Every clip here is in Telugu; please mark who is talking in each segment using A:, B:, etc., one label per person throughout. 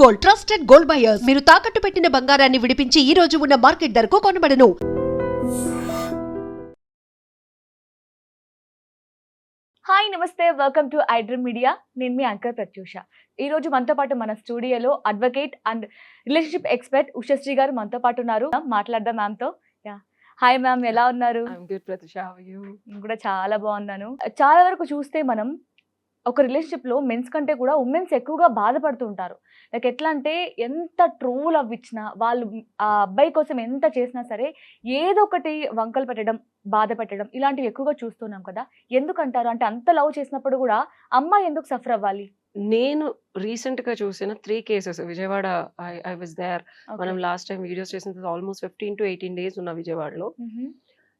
A: Gold, trusted gold buyers. మీరు తాకట్టు పెట్టిన బంగారాన్ని విడిపించి ఈ రోజు ఉన్న మార్కెట్ ధరకు కొనబడను.
B: హాయ్ నమస్తే, వెల్కమ్ టు ఐడ్రీమ్ మీడియా. నేను మీ యాంకర్ ప్రత్యూష. ఈ రోజు మనతో పాటు మన స్టూడియోలో advocate and relationship expert Ushasri గారు మనతో పాటు ఉన్నారు. మాట్లాడదాం మ్యామ్ తో. హాయ్ మ్యామ్, ఎలా ఉన్నారు? నేను కూడా చాలా బాగున్నాను. చాలా వరకు చూస్తే మనం ఒక రిలేషన్షిప్ లో మెన్స్ కంటే కూడా ఉమెన్స్ ఎక్కువగా బాధపడుతూ ఉంటారు. లైక్ ఎట్లా అంటే ఎంత ట్రూ లవ్ ఇచ్చినా వాళ్ళు ఆ అబ్బాయి కోసం ఎంత చేసినా సరే ఏదో ఒకటి వంకలు పెట్టడం, బాధ పెట్టడం ఇలాంటివి ఎక్కువగా చూస్తున్నాం కదా. ఎందుకంటారు? అంటే అంత లవ్ చేసినప్పుడు కూడా అమ్మాయి ఎందుకు సఫర్ అవ్వాలి?
C: నేను రీసెంట్ గా చూసిన 3 cases Vijayawada. I was there. మనం లాస్ట్ టైం వీడియోస్ చేసిన ఆల్మోస్ట్ 15 to 18 days ఉన్న విజయవాడలో.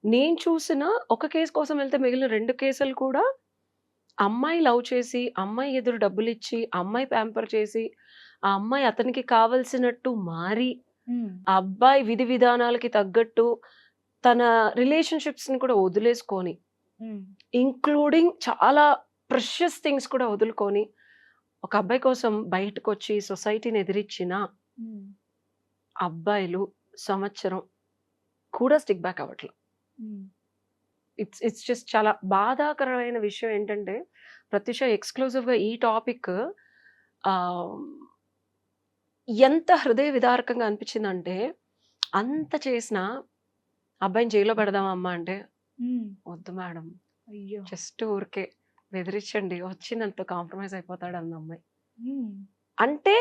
C: నేను చూసిన ఒక కేసు కోసం వెళ్తే మిగిలిన 2 కేసులు కూడా అమ్మాయి లవ్ చేసి, అమ్మాయి ఎదురు డబ్బులు ఇచ్చి, అమ్మాయి ప్యాంపర్ చేసి, ఆ అమ్మాయి అతనికి కావలసినట్టు మారి, ఆ అబ్బాయి విధి విధానాలకి తగ్గట్టు తన రిలేషన్షిప్స్ ని కూడా వదిలేసుకొని, ఇంక్లూడింగ్ చాలా ప్రెషియస్ థింగ్స్ కూడా వదులుకొని ఒక అబ్బాయి కోసం బయటకు వచ్చి సొసైటీని ఎదిరించిన అబ్బాయిలు సంవత్సరం కూడా స్టిక్ బ్యాక్ అవ్వట్లేదు. ఇట్స్ జస్ట్ చాలా బాధాకరమైన విషయం ఏంటంటే, ప్రత్యూష ఎక్స్క్లూజివ్ గా ఈ టాపిక్ ఎంత హృదయ విదారకంగా అనిపించిందంటే, అంత చేసిన అబ్బాయిని జైల్లో పెడదామమ్మా అంటే, వద్దు మేడం,
B: అయ్యో,
C: జస్ట్ ఊరికే బెదిరించండి, వచ్చినంత కాంప్రమైజ్ అయిపోతాడు అన్న అమ్మాయి. అంటే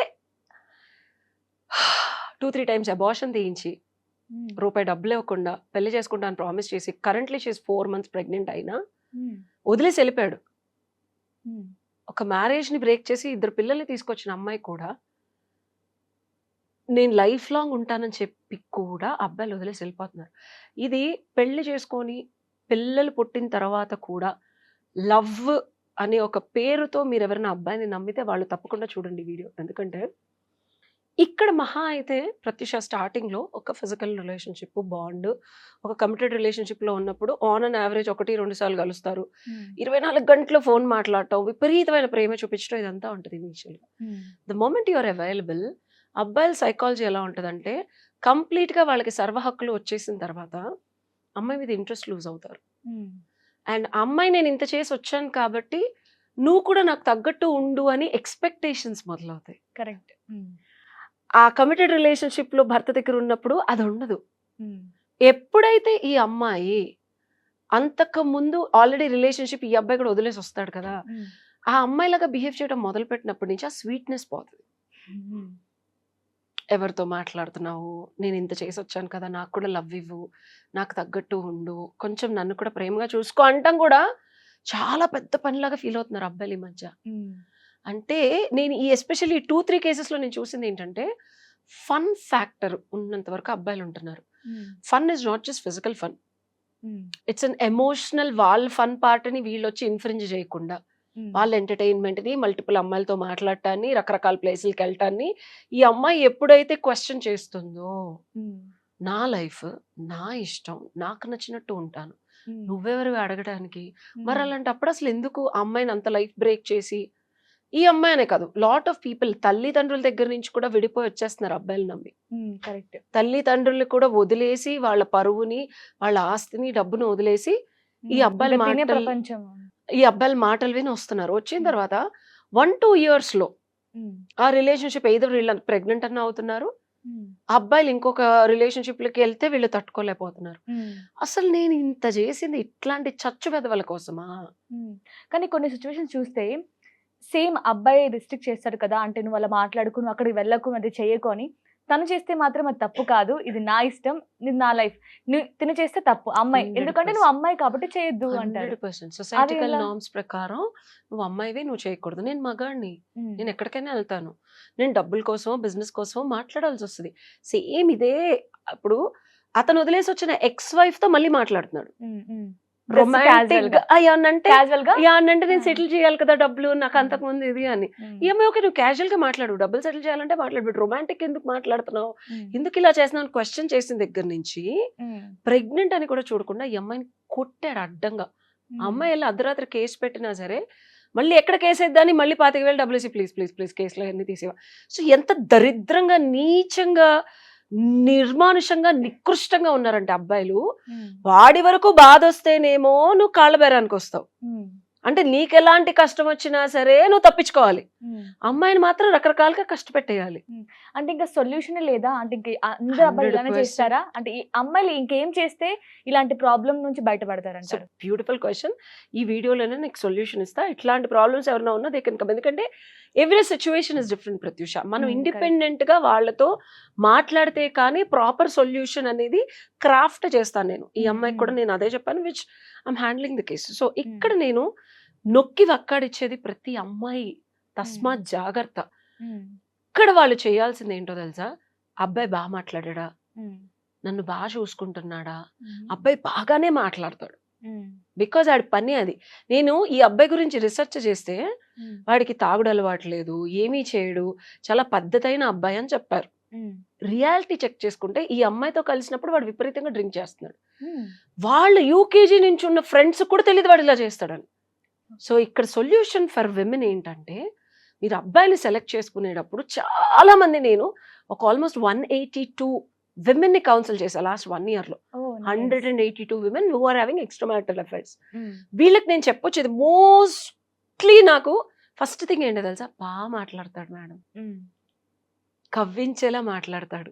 C: 2-3 times అబార్షన్ తీయించి, రూపాయి డబ్బులు ఇవ్వకుండా పెళ్లి చేసుకుంటాను ప్రామిస్ చేసి, కరెంట్లీ షీస్ 4 months ప్రెగ్నెంట్ అయినా వదిలేసి వెళ్ళిపోయాడు. ఒక మ్యారేజ్ ని బ్రేక్ చేసి 2 పిల్లల్ని తీసుకొచ్చిన అమ్మాయి కూడా నేను లైఫ్ లాంగ్ ఉంటానని చెప్పి కూడా అబ్బాయిలు వదిలేసి వెళ్ళిపోతున్నారు. ఇది పెళ్లి చేసుకొని పిల్లలు పుట్టిన తర్వాత కూడా లవ్ అనే ఒక పేరుతో మీరు ఎవరైనా అబ్బాయిని నమ్మితే వాళ్ళు తప్పకుండా చూడండి వీడియో. ఎందుకంటే ఇక్కడ మహా అయితే ప్రత్యూష స్టార్టింగ్ లో ఒక ఫిజికల్ రిలేషన్షిప్ బాండ్, ఒక కమిటెడ్ రిలేషన్షిప్ లో ఉన్నప్పుడు ఆన్ అన్ యావరేజ్ 1-2 సార్లు కలుస్తారు. 24 గంటలు ఫోన్ మాట్లాడటం, విపరీతమైన ప్రేమ చూపించడం, ఇదంతా ఉంటుంది ఇనీషియల్ గా. ద మూమెంట్ యూఆర్ అవైలబుల్, అబ్బాయిల సైకాలజీ ఎలా ఉంటుందంటే, కంప్లీట్ గా వాళ్ళకి సర్వ హక్కులు వచ్చేసిన తర్వాత అమ్మాయి మీద ఇంట్రెస్ట్ లూజ్ అవుతారు. అండ్ అమ్మాయి నేను ఇంత చేసి వచ్చాను కాబట్టి నువ్వు కూడా నాకు తగ్గట్టు ఉండు అని ఎక్స్పెక్టేషన్స్ మొదలవుతాయి.
B: కరెక్ట్.
C: ఆ కమిటెడ్ రిలేషన్షిప్ లో భర్త దగ్గర ఉన్నప్పుడు అది ఉండదు. ఎప్పుడైతే ఈ అమ్మాయి అంతకు ముందు ఆల్రెడీ రిలేషన్షిప్, ఈ అబ్బాయి కూడా వదిలేసి వస్తాడు కదా, ఆ అమ్మాయిలాగా బిహేవ్ చేయడం మొదలు పెట్టినప్పటి నుంచి ఆ స్వీట్నెస్ పోతుంది. ఎవరితో మాట్లాడుతున్నావు, నేను ఇంత చేసి వచ్చాను కదా, నాకు కూడా లవ్ ఇవ్వు, నాకు తగ్గట్టు ఉండు, కొంచెం నన్ను కూడా ప్రేమగా చూసుకో అంటాం కూడా చాలా పెద్ద పనిలాగా ఫీల్ అవుతున్నారు అబ్బాయిలు ఈ మధ్య. అంటే నేను ఈ ఎస్పెషల్లీ 2-3 కేసెస్లో నేను చూసింది ఏంటంటే, ఫన్ ఫ్యాక్టర్ ఉన్నంత వరకు అబ్బాయిలు ఉంటున్నారు. Fun is not just physical fun, it's an emotional. వాళ్ళ ఫన్ పార్ట్ ని వీళ్ళు వచ్చి ఇన్ఫ్రింజ్ చేయకుండా, వాళ్ళ ఎంటర్టైన్మెంట్ ని, మల్టిపుల్ అమ్మాయిలతో మాట్లాడటాన్ని, రకరకాల ప్లేసులకి వెళ్ళటాన్ని ఈ అమ్మాయి ఎప్పుడైతే క్వశ్చన్ చేస్తుందో, నా లైఫ్, నా ఇష్టం, నాకు నచ్చినట్టు ఉంటాను, నువ్వెవరు అడగడానికి, మరి అలాంటప్పుడు అసలు ఎందుకు అమ్మాయిని అంత లైఫ్ బ్రేక్ చేసి, ఈ అమ్మాయి అనే కాదు, లాట్ ఆఫ్ పీపుల్ తల్లిదండ్రుల దగ్గర నుంచి కూడా విడిపోయి వచ్చేస్తున్నారు అబ్బాయిలు నమ్మి.
B: కరెక్ట్.
C: తల్లిదండ్రులు కూడా వదిలేసి, వాళ్ళ పరువుని, వాళ్ళ ఆస్తిని, డబ్బుని వదిలేసి ఈ అబ్బాయిల మాటలు విని వస్తున్నారు. వచ్చిన తర్వాత 1-2 years లో ఆ రిలేషన్షిప్ ఎయిదర్ వీళ్ళ ప్రెగ్నెంట్ అన్న అవుతున్నారు, అబ్బాయిలు ఇంకొక రిలేషన్షిప్ లోకి వెళ్తే వీళ్ళు తట్టుకోలేకపోతున్నారు. అసలు నేను ఇంత చేసింది ఇట్లాంటి చచ్చు వెధవల కోసమా?
B: కానీ కొన్ని సిచ్యువేషన్స్ చూస్తే సేమ్ అబ్బాయి రిస్ట్రిక్ట్ చేస్తాడు కదా, అంటే నువ్వు అలా మాట్లాడుకు, నువ్వు అక్కడికి వెళ్ళకు, అది చేయకు అని. తను చేస్తే మాత్రం అది తప్పు కాదు, ఇది నా ఇష్టం, ఇది నా లైఫ్, తిను చేస్తే తప్పు అమ్మాయి, ఎందుకంటే నువ్వు అమ్మాయి కాబట్టి చేయొద్దు అంటారు.
C: 100% సొసైటికల్ నార్మ్స్ ప్రకారం నువ్వు అమ్మాయివి, నువ్వు చేయకూడదు. నేను మగాడిని, నేను ఎక్కడికైనా వెళ్తాను, నేను డబ్బుల కోసమో బిజినెస్ కోసమో మాట్లాడాల్సి వస్తుంది. సేమ్ ఇదే. అప్పుడు అతను వదిలేసి వచ్చిన ఎక్స్ వైఫ్ తో మళ్ళీ మాట్లాడుతున్నాడు. రొమాంటిక్ అంటే నేను సెటిల్ చేయాలి కదా డబ్బులు, నాకు అంతకు ముందు ఇది అని. ఈ అమ్మాయి ఓకే, నువ్వు క్యాజువల్ గా మాట్లాడు, డబ్బులు సెటిల్ చేయాలంటే మాట్లాడు, రొమాంటిక్ ఎందుకు మాట్లాడుతున్నావు, ఎందుకు ఇలా చేస్తున్నావు క్వశ్చన్ చేసిన దగ్గర నుంచి ప్రెగ్నెంట్ అని కూడా చూడకుండా ఈ అమ్మాయిని కొట్టాడు అడ్డంగా. ఆ అమ్మాయి వెళ్ళి అర్ధరాత్రి కేసు పెట్టినా సరే మళ్ళీ ఎక్కడ కేసు వేద్దాని మళ్ళీ 25,000 డబ్బులు వేసి ప్లీజ్ కేసులో అన్ని తీసేవా. సో ఎంత దరిద్రంగా, నీచంగా, నిర్మానుషంగా, నికృష్టంగా ఉన్నారంటే అబ్బాయిలు. వాడి వరకు బాధ వస్తేనేమో నువ్వు కాళ్ళ బేరానికి వస్తావు, అంటే నీకు ఎలాంటి కష్టం వచ్చినా సరే నువ్వు తప్పించుకోవాలి. అమ్మాయిని మాత్రం రకరకాలుగా కష్టపెట్టేయాలి.
B: అంటే ఇంకా సొల్యూషన్ లేదా? అంటే ఇంకా అందరు అబ్బాయిలు ఇలానే
C: 100%.
B: చేస్తారా? అంటే ఈ అమ్మాయిలు ఇంకేం చేస్తే ఇలాంటి ప్రాబ్లం నుంచి బయటపడతారంటారు?
C: Beautiful question. ఈ వీడియోలోనే నీకు సొల్యూషన్ ఇస్తా. ఇట్లాంటి ప్రాబ్లమ్స్ ఎవరైనా ఉన్నా దే కెన్ కమ్. ఎందుకంటే every situation is different Pratyusha. మనం ఇండిపెండెంట్ గా వాళ్ళతో మాట్లాడితే కానీ ప్రాపర్ సొల్యూషన్ అనేది క్రాఫ్ట్ చేస్తాను నేను. ఈ అమ్మాయికి కూడా నేను అదే చెప్పాను, which I'm handling the case. So ఇక్కడ నేను నొక్కి వక్కాడిచ్చేది ప్రతి అమ్మాయి తస్మాత్ జాగ్రత్త. ఇక్కడ వాళ్ళు చేయాల్సింది ఏంటో తెలుసా? అబ్బాయి బాగా మాట్లాడా, నన్ను బాగా చూసుకుంటున్నాడా, అబ్బాయి బాగానే మాట్లాడతాడు, బికాజ్ ఆడి పని అది. నేను ఈ అబ్బాయి గురించి రీసెర్చ్ చేస్తే వాడికి తాగుడు అలవాటు లేదు, ఏమీ చేయడు, చాలా పద్ధతైన అబ్బాయి అని చెప్పారు. రియాలిటీ చెక్ చేసుకుంటే ఈ అమ్మాయితో కలిసినప్పుడు వాడు విపరీతంగా డ్రింక్ చేస్తున్నాడు. వాళ్ళు యూకేజీ నుంచి ఉన్న ఫ్రెండ్స్ కూడా తెలియదు వాడు ఇలా చేస్తాడని. సో ఇక్కడ సొల్యూషన్ ఫర్ విమెన్ ఏంటంటే, మీరు అబ్బాయిని సెలెక్ట్ చేసుకునేటప్పుడు చాలా మంది, నేను ఒక ఆల్మోస్ట్ 182 విమెన్ ని కౌన్సిల్ చేశాను లాస్ట్ 1 year లో. 182 women who are having extra marital affairs. వీళ్ళకి నేను చెప్పొచ్చేది మోస్ట్లీ నాకు ఫస్ట్ థింగ్ ఏంటో తెలుసా? బాగా మాట్లాడతాడు మేడం, కవ్వించేలా మాట్లాడతాడు,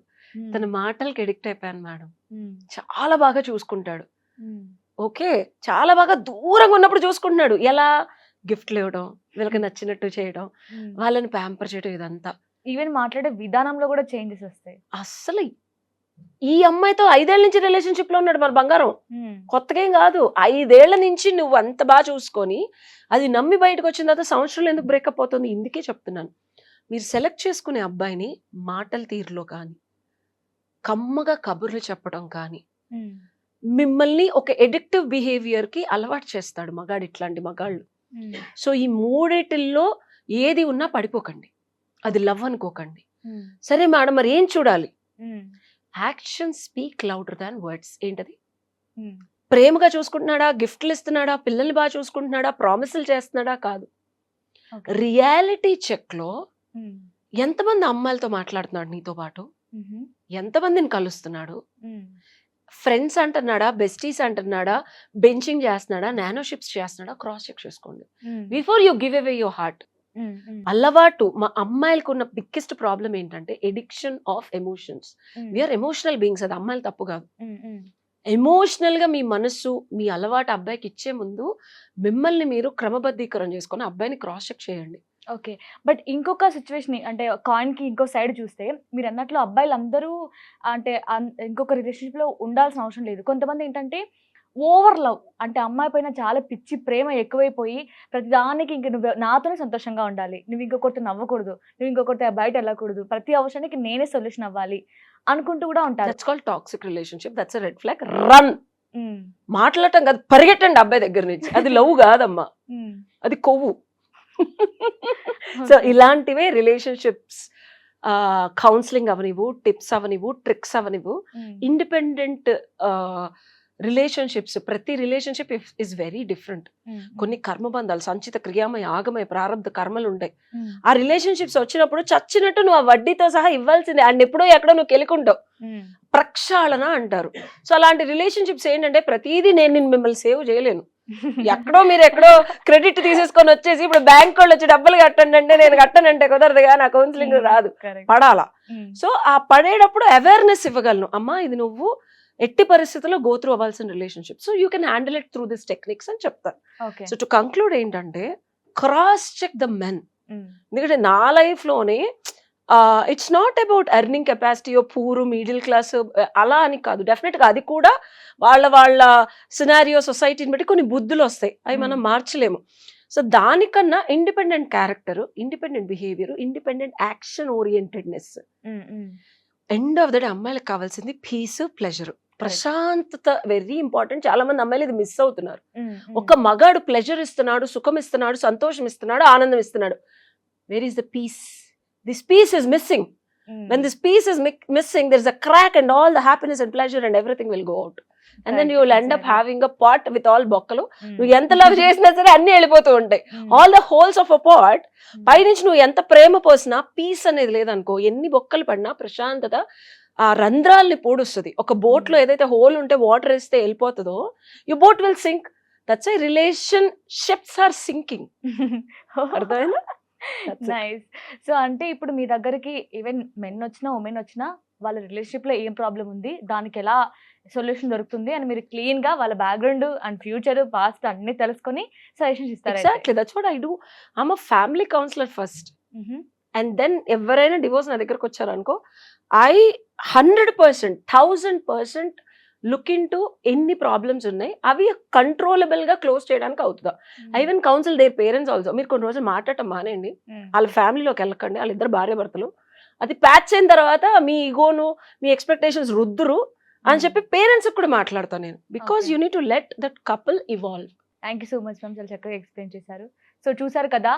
C: తన మాటలకి ఎడిక్ట్ అయిపోయాను మేడం, చాలా బాగా చూసుకుంటాడు. ఓకే, చాలా బాగా దూరంగా ఉన్నప్పుడు చూసుకుంటున్నాడు. ఎలా? గిఫ్ట్లు ఇవ్వడం, వీళ్ళకి నచ్చినట్టు చేయడం, వాళ్ళని ప్యాంపర్ చేయడం, ఇదంతా.
B: ఈవెన్ మాట్లాడే విధానంలో కూడా చేంజెస్ వస్తాయి.
C: అస్సలు ఈ అమ్మాయితో 5 ఏళ్ల నుంచి రిలేషన్షిప్ లో ఉన్నాడు మన బంగారం, కొత్తగా ఏం కాదు. 5 ఏళ్ల నుంచి నువ్వు అంత బాగా చూసుకొని అది నమ్మి బయటకు వచ్చిన తర్వాత సంవత్సరాలు ఎందుకు బ్రేకప్ అవుతుంది? ఇందుకే చెప్తున్నాను, మీరు సెలెక్ట్ చేసుకునే అబ్బాయిని మాటల తీరులో కానీ, కమ్మగా కబుర్లు చెప్పడం కానీ, మిమ్మల్ని ఒక ఎడిక్టివ్ బిహేవియర్ కి అలవాటు చేస్తాడు మగాడు, ఇట్లాంటి మగాళ్ళు. సో ఈ 3 ఏది ఉన్నా పడిపోకండి, అది లవ్ అనుకోకండి. సరే మేడం, మరి ఏం చూడాలి? యాక్షన్ స్పీక్ లౌడర్ దాన్ వర్డ్స్. ఏంటది? ప్రేమగా చూసుకుంటున్నాడా, గిఫ్ట్లు ఇస్తున్నాడా, పిల్లల్ని బాగా చూసుకుంటున్నాడా, ప్రామిసులు చేస్తున్నాడా? కాదు. రియాలిటీ చెక్ లో ఎంతమంది అమ్మాయిలతో మాట్లాడుతున్నాడు నీతో పాటు, ఎంతమందిని కలుస్తున్నాడు, ఫ్రెండ్స్ అంటున్నాడా, బెస్టీస్ అంటున్నాడా, బెంచింగ్ చేస్తున్నాడా, నానోషిప్స్ చేస్తున్నాడా, క్రాస్ చెక్ చేసుకోండి before you give away your heart. అలవాటు, మా అమ్మాయిలకు ఉన్న బిగ్గెస్ట్ ప్రాబ్లం ఏంటంటే addiction of emotions. We're emotional beings, అది అమ్మాయిలు తప్పు కాదు. ఎమోషనల్ గా మీ మనస్సు, మీ అలవాటు అబ్బాయికి ఇచ్చే ముందు మిమ్మల్ని మీరు క్రమబద్ధీకరణ చేసుకొని అబ్బాయిని క్రాస్ చెక్ చేయండి.
B: ఓకే, బట్ ఇంకొక సిచ్యువేషన్, అంటే కాయిన్ కి ఇంకో సైడ్ చూస్తే, మీరు అన్నట్లు అబ్బాయిలు అందరూ అంటే ఇంకొక రిలేషన్షిప్ లో ఉండాల్సిన అవసరం లేదు. కొంతమంది ఏంటంటే ఓవర్ లవ్, అంటే అమ్మాయి పైన చాలా పిచ్చి ప్రేమ ఎక్కువైపోయి ప్రతిదానికి ఇంక నువ్వు నాతోనే సంతోషంగా ఉండాలి, నువ్వు ఇంకొకరితో నవ్వకూడదు, నువ్వు ఇంకొకరితో బయట వెళ్ళకూడదు, ప్రతి అవసరానికి నేనే సొల్యూషన్ అవ్వాలి అనుకుంటూ కూడా ఉంటారు.
C: That's called toxic relationship. That's a red flag. Run. మాట్లాడటం కాదు, పరిగెట్టండి అబ్బాయి దగ్గర నుంచి. అది లవ్ కాదమ్మా, అది కొవ్వు. సో ఇలాంటివే రిలేషన్షిప్స్, కౌన్సిలింగ్ అవనివ్వు, టిప్స్ అవనివ్వు, ట్రిక్స్ అవనివ్వు, ఇండిపెండెంట్ రిలేషన్షిప్స్. ప్రతి రిలేషన్షిప్ ఇస్ వెరీ డిఫరెంట్. కొన్ని కర్మబంధాలు, సంచిత క్రియామయ ఆగమయ ప్రారంభ కర్మలు ఉంటాయి. ఆ రిలేషన్షిప్స్ వచ్చినప్పుడు చచ్చినట్టు నువ్వు ఆ వడ్డీతో సహా ఇవ్వాల్సిందే. అండ్ ఎప్పుడో ఎక్కడో నువ్వు కెలుకుంటావు, ప్రక్షాళన అంటారు. సో అలాంటి రిలేషన్షిప్స్ ఏంటంటే ప్రతిదీ నేను మిమ్మల్ని సేవ్ చేయలేను, ఎక్కడో మీరు ఎక్కడో క్రెడిట్ తీసేసుకొని వచ్చేసి ఇప్పుడు బ్యాంక్ వాళ్ళు వచ్చి డబ్బులు కట్టండి అంటే నేను కట్టనంటే కుదరదు, కానీ నా కౌన్సిలింగ్ రాదు, పడాలా. సో ఆ పడేటప్పుడు అవేర్నెస్ ఇవ్వగలను, అమ్మా ఇది నువ్వు ఎట్టి పరిస్థితుల్లో గో త్రూ అవ్వాల్సిన relationship, so you can handle it through this techniques అని చెప్తాను. సో టు కంక్లూడ్ ఏంటంటే, క్రాస్ చెక్ ద మెన్. ఎందుకంటే నా లైఫ్ లోనే it's not about earning capacity, poor middle class అలా అని కాదు. డెఫినెట్ గా అది కూడా వాళ్ళ సినారియో, సొసైటీని బట్టి కొన్ని బుద్ధులు వస్తాయి, అవి మనం మార్చలేము. సో దానికన్నా independent character, independent behaviour, independent action orientedness. End of the day అమ్మాయిలకు కావాల్సింది పీస్, ప్లెజర్, ప్రశాంతత. Very important. చాలా మంది అమ్మాయిలు ఇది మిస్ అవుతున్నారు. ఒక మగాడు ప్లెజర్ ఇస్తున్నాడు, సుఖం ఇస్తున్నాడు, సంతోషం ఇస్తున్నాడు, ఆనందం ఇస్తున్నాడు. Where is the peace? This peace is missing. When this piece is missing, there's a crack and all the happiness and pleasure and everything will go out. And then
B: Right,
C: you will end up
B: exactly.
C: having a pot with all బొక్కలు. నువ్వు ఎంత లవ్ చేసినా సరే అన్ని వెళ్ళిపోతూ ఉంటాయి. All the holes of a pot పైనుంచి నువ్వు ఎంత ప్రేమ పోసినా పీస్ అనేది లేదనుకో, ఎన్ని బొక్కలు పడినా ప్రశాంతత ఆ రంధ్రాల్ని పూడుస్తుంది. ఒక బోట్ లో ఏదైతే హోల్ ఉంటే వాటర్ వేస్తే వెళ్ళిపోతుందో, you boat will sink. That's why relationships are sinking. అర్థమైందా?
B: నైస్. సో అంటే ఇప్పుడు మీ దగ్గరికి ఈవెన్ మెన్ వచ్చినా ఉమెన్ వచ్చినా వాళ్ళ రిలేషన్షిప్ లో ఏం ప్రాబ్లం ఉంది, దానికి ఎలా సొల్యూషన్ దొరుకుతుంది అని మీరు క్లీన్ గా వాళ్ళ బ్యాక్గ్రౌండ్ అండ్ ఫ్యూచర్ పాస్ట్ అన్ని తెలుసుకొని సజెషన్స్ ఇస్తారు.
C: Exactly, that's what I do. I'm a family counsellor first, and then ఎవరైనా డివోర్స్ నా దగ్గరకు వచ్చారనుకో, ఐ 100%, 1000% లుక్ ఇన్ టు ఎన్ని ప్రాబ్లమ్స్ ఉన్నాయి, అవి కంట్రోలబుల్ గా క్లోజ్ చేయడానికి అవుతుందా. I even counsel their parents also. మీరు కొన్ని రోజులు మాట్లాడటం మానేయండి, వాళ్ళ ఫ్యామిలీలోకి వెళ్ళకండి, వాళ్ళిద్దరు భార్య భర్తలు, అది ప్యాచ్ అయిన తర్వాత మీ ఈగోను మీ ఎక్స్పెక్టేషన్స్ రుద్దురు అని చెప్పి పేరెంట్స్ కూడా మాట్లాడతాను నేను. Because you need to let that couple evolve.
B: Thank you so much ma'am, చాలా చక్కగా ఎక్స్ప్లెయిన్ చేశారు. సో చూసారు కదా,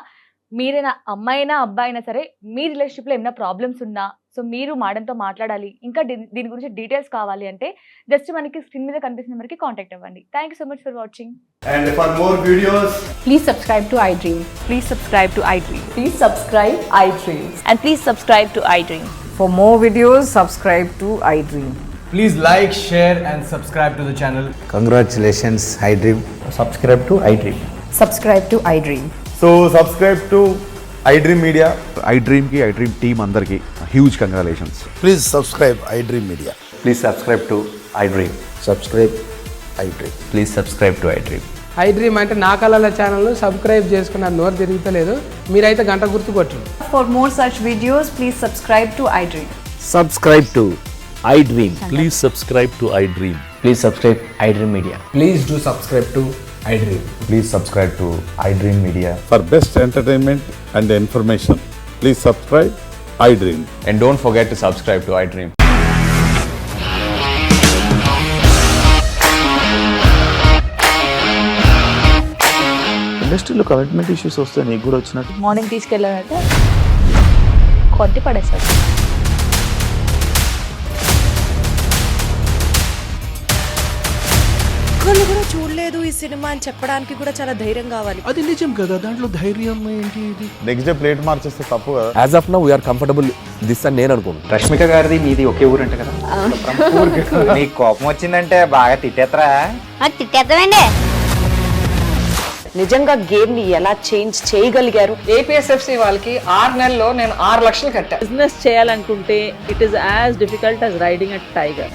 B: మీరైనా అమ్మాయినా అబ్బాయినా సరే మీ రిలేషన్షిప్ లో ఏమైనా ప్రాబ్లమ్స్ ఉన్నా, సో మీరు మేడంతో మాట్లాడాలి, ఇంకా దీని గురించి డీటెయిల్స్ కావాలి అంటే జస్ట్ మనకి స్క్రీన్ మీద కనిపిస్తున్న నెంబర్కి కాంటాక్ట్ అవ్వండి. Thank you so much for watching.
D: And for more videos,
E: Please subscribe to iDream.
F: Please subscribe to iDream.
E: Please subscribe iDream.
F: And please subscribe to iDream.
E: For more videos, subscribe to iDream.
D: please like, share and subscribe to the channel.
G: Congratulations, iDream.
H: Subscribe to iDream.
E: Subscribe to iDream.
H: So subscribe to iDream Media.
I: iDream ki iDream team andarki huge congratulations.
G: Please subscribe iDream Media.
H: Please subscribe to iDream.
G: Subscribe iDream.
H: Please subscribe to iDream.
J: iDream అంటే నా కళల ఛానల్ సబ్స్క్రైబ్ చేసుకున్న నోరు తిరుగుతలేదు, మీరైతే గంట గుర్తు కొట్టండి.
E: For more such videos, please subscribe to iDream.
H: Subscribe to iDream.
K: Please subscribe to iDream.
H: Please subscribe iDream Media.
J: Please do subscribe to iDream.
H: Please subscribe to iDream Media.
I: For best entertainment and information, please subscribe iDream.
H: And don't forget to subscribe to iDream.
K: ఇండస్ట్రీలో కమిట్మెంట్ ఇష్యూస్ వస్తే నీకు కూడా వచ్చినట్టు
F: మార్నింగ్ తీసుకెళ్ళాలంటే కొట్టి పడేస్తాడు.
L: ఒక్కళ్ళు కూడా చూడలేదు ఈ సినిమా అని చెప్పడానికి కూడా చాలా ధైర్యం కావాలి.
D: అది నిజం కదా, దాంట్లో ధైర్యం ఏంటి? ఇది
I: నెక్స్ట్ డే ప్లేట్ మార్చేస్తే తప్పు కదా.
H: As of now, we are comfortable this అని నేను అనుకుంటున్నాను.
G: రష్మిక గారిది మీది ఒకే ఊరంట కదా. నీకు కోపం వచ్చిందంటే బాగా తిట్టేత్తరా?
F: తిట్టేద్దామండి.
E: నిజంగా గేమ్ ని ఎలా చేంజ్ చేయగలిగారు?
J: ఏపీఎస్ఎఫ్సి వాళ్ళకి 6 నెలల్లో నేను 6 లక్షలు కట్టా.
F: బిజినెస్ చేయాలనుకుంటే it is as difficult as riding a tiger.